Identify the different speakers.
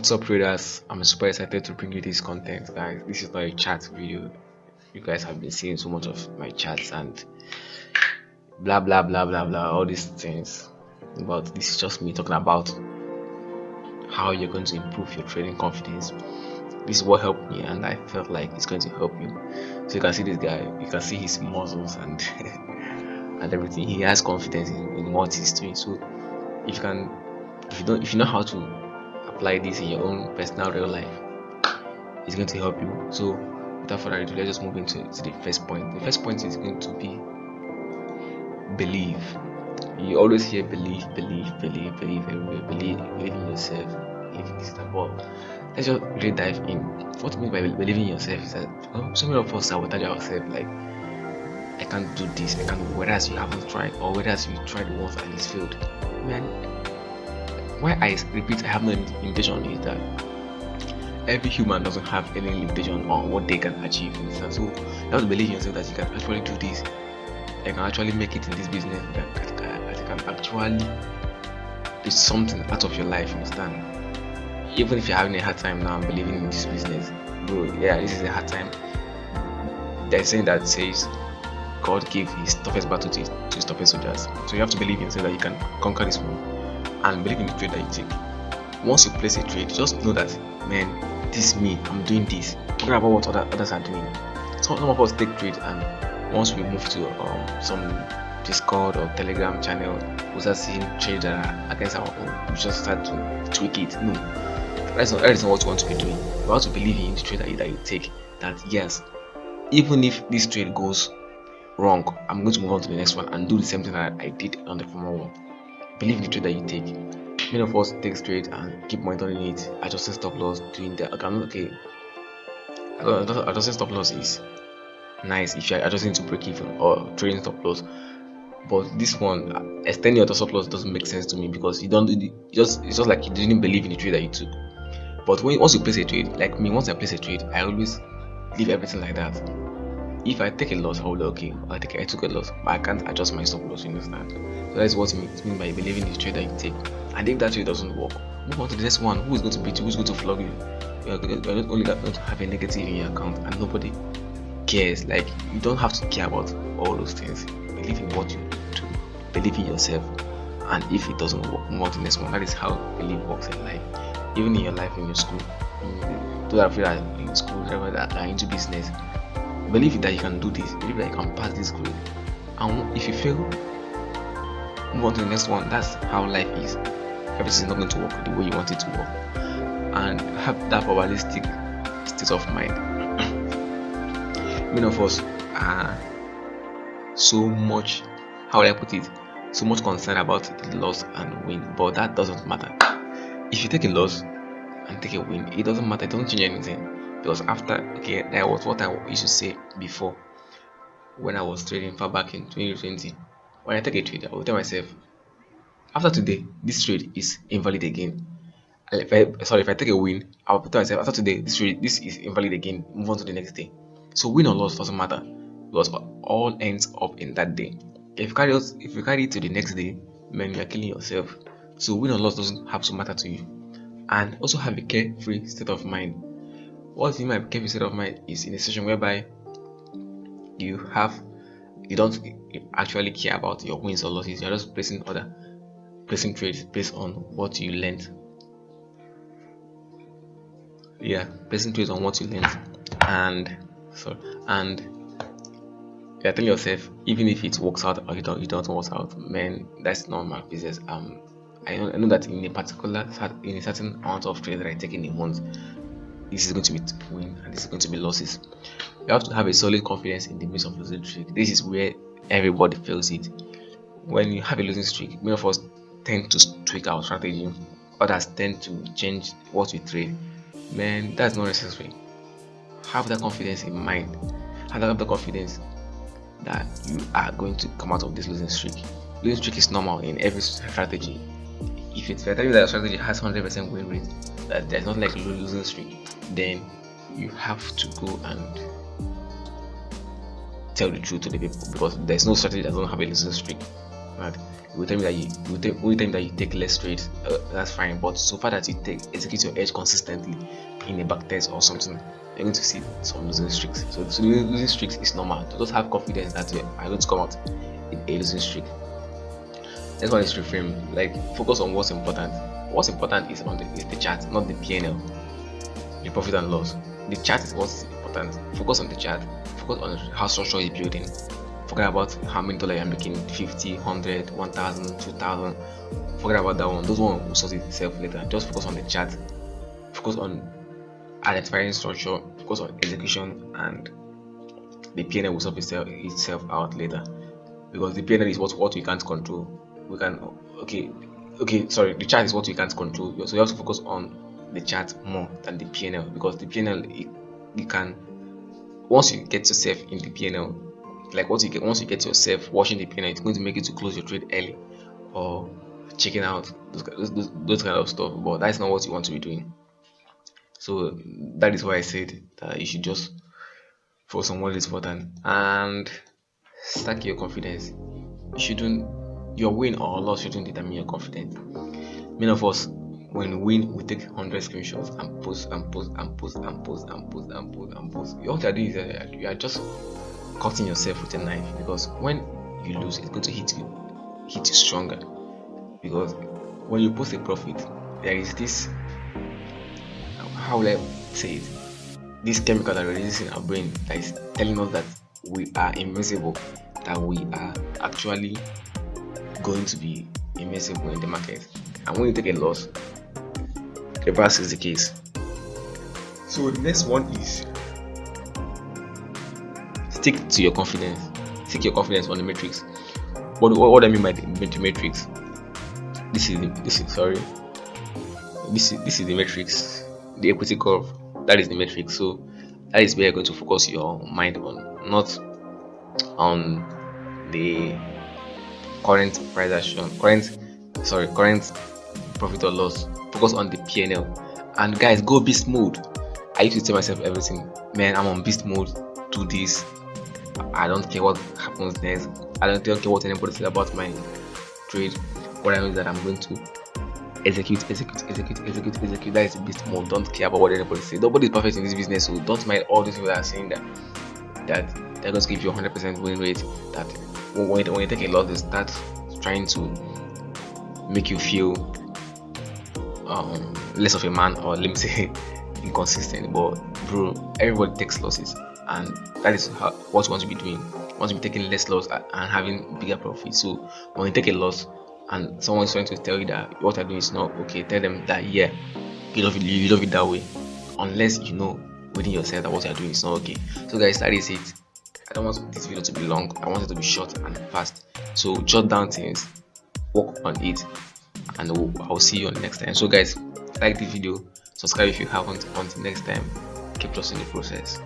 Speaker 1: What's up, traders? I'm super excited to bring you this content, guys. This is not a chat video. You guys have been seeing so much of my chats and blah blah blah blah blah, all these things. But this is just me talking about how you're going to improve your trading confidence. This is what helped me, and I felt like it's going to help you. So you can see this guy, you can see his muscles and and everything. He has confidence in what he's doing. So if you know how to apply this in your own personal real life, it's going to help you. So without further ado, let's just move into the first point. The first point is going to be believe. You always hear believe everywhere. Believe in yourself, believe in this and that. Let's just really dive in. What it means by believing in yourself is that so many of us sabotage ourselves, like I can't do this, I can't, whereas you haven't tried, or whereas you tried once and it's failed. Man, why I repeat I have no limitation is that every human doesn't have any limitation on what they can achieve. So you have to believe in yourself that you can actually do this, you can actually make it in this business, that you can actually do something out of your life, you understand? Even if you're having a hard time now believing in this business, bro, yeah, this is a hard time. There's a saying that says God gave his toughest battle to his toughest soldiers. So you have to believe in yourself that you can conquer this one, and believe in the trade that you take. Once you place a trade, just know that, man, this is me, I'm doing this. Forget about what others are doing. Some of us take trade, and once we move to some Discord or Telegram channel, we start seeing trades that are against our own. We just start to tweak it. No, that is not what you want to be doing. You want to believe in the trade that you take. That yes, even if this trade goes wrong, I'm going to move on to the next one and do the same thing that I did on the former one. Believe in the trade that you take. Many of us take trade and keep monitoring it, adjusting stop loss, doing that. Okay, adjusting stop loss is nice if you're adjusting to break even or trading stop loss. But this one, extending your stop loss doesn't make sense to me, because you don't do it's just like you didn't believe in the trade that you took. But once you place a trade, like me, once I place a trade, I always leave everything like that. If I take a loss, I will be okay. I took a loss, but I can't adjust my stop loss, you understand? So that's what it means by believing in the trade that you take. And if that trade doesn't work, move on to the next one. Who is going to beat you? Who's going to flog you? You're not only going to have a negative in your account, and nobody cares. Like, you don't have to care about all those things. Believe in what you do. Believe in yourself. And if it doesn't work, move on to the next one. That is how belief works in life. Even in your life, in your school, those that feel that in school, that are into business, believe that you can do this. Believe that you can pass this grade. And if you fail, move on to the next one. That's how life is. Everything is not going to work the way you want it to work. And have that probabilistic state of mind. Many of us are so much, how would I put it, so much concerned about the loss and win, but that doesn't matter. If you take a loss and take a win, it doesn't matter, it doesn't change anything. Because that was what I used to say before when I was trading far back in 2020. When I take a trade, I will tell myself, after today, this trade is invalid again. If I take a win, I will tell myself, after today, this is invalid again. Move on to the next day. So win or loss doesn't matter, because all ends up in that day. If you carry it to the next day, man, you are killing yourself. So win or loss doesn't have to matter to you. And also have a carefree state of mind. What in my carefree state of mind is in a situation whereby you don't actually care about your wins or losses. You're just placing trades based on what you learned. Yeah, placing trades on what you learned, and you're telling yourself, even if it works out or it don't work out, man, that's not my business. I know that in a certain amount of trades that I take in a month, this is going to be win and this is going to be losses. You have to have a solid confidence in the midst of losing streak. This is where everybody feels it. When you have a losing streak, many of us tend to tweak our strategy. Others tend to change what we trade. Man, that's not necessary. Have that confidence in mind. Have the confidence that you are going to come out of this losing streak. Losing streak is normal in every strategy. If it's telling you that your strategy has 100% win rate, that there's not like a losing streak, then you have to go and tell the truth to the people, because there's no strategy that doesn't have a losing streak. important. You will tell me that you tell me that you take less trades, that's fine. But so far that you execute your edge consistently in a back test or something, you're going to see some losing streaks. So the losing streaks is normal. To just have confidence that you are going to come out in a losing streak. Next one is reframe. Like, focus on what's important. What's important is the chart, not the PNL, the profit and loss. The chart is what's important. Focus on the chart. Focus on how structure is building. Forget about how many dollars you're making, 50, 100, 1000, 2000. Forget about that one. Those one will sort itself later. Just focus on the chart. Focus on identifying structure. Focus on execution, and the PNL will sort itself out later. Because the PNL is what we can't control. We can sorry, the chart is what we can't control. So you have to focus on the chart more than the PNL, because the PNL you can, once you get yourself in the PNL, like once you get yourself watching the PNL, it's going to make you to close your trade early or checking out those kind of stuff. But that's not what you want to be doing. So that is why I said that you should just focus on what is important and stack your confidence. Your win or loss shouldn't determine your confidence. Many of us, when we win, we take 100 screenshots and post. All you are doing is you are just cutting yourself with a knife, because when you lose, it's going to hit you stronger. Because when you post a profit, there is this, how will I say it, this chemical that releases in our brain that is telling us that we are invincible, that we are actually going to be invincible in the market. And when you take a loss, reverse is the case. So the next one is stick to your confidence. Stick your confidence on the matrix. What I mean by the matrix? This is the matrix, the equity curve. That is the matrix. So that is where you're going to focus your mind on, not on the current price action, current profit or loss. Focus on the PNL. And guys, go beast mode. I used to tell myself everything, man, I'm on beast mode, do this, I don't care what happens next, I don't care what anybody says about my trade. What I know is that I'm going to execute. That is beast mode. Don't care about what anybody says. Nobody is perfect in this business, so don't mind all these people that are saying that they're going to give you 100% win rate. That when you take a loss, they start trying to make you feel less of a man, or let me say inconsistent. But bro, everybody takes losses, and that is what you want to be doing. You want to be taking less loss and having bigger profit. So when you take a loss and someone is trying to tell you that what you're doing is not okay, tell them that you love it that way, unless you know within yourself that what you're doing is not okay. So guys, that is it. I don't want this video to be long. I want it to be short and fast. So jot down things, work on it, and I'll see you on the next time. So guys, like the video, subscribe if you haven't. Until next time, keep trusting the process.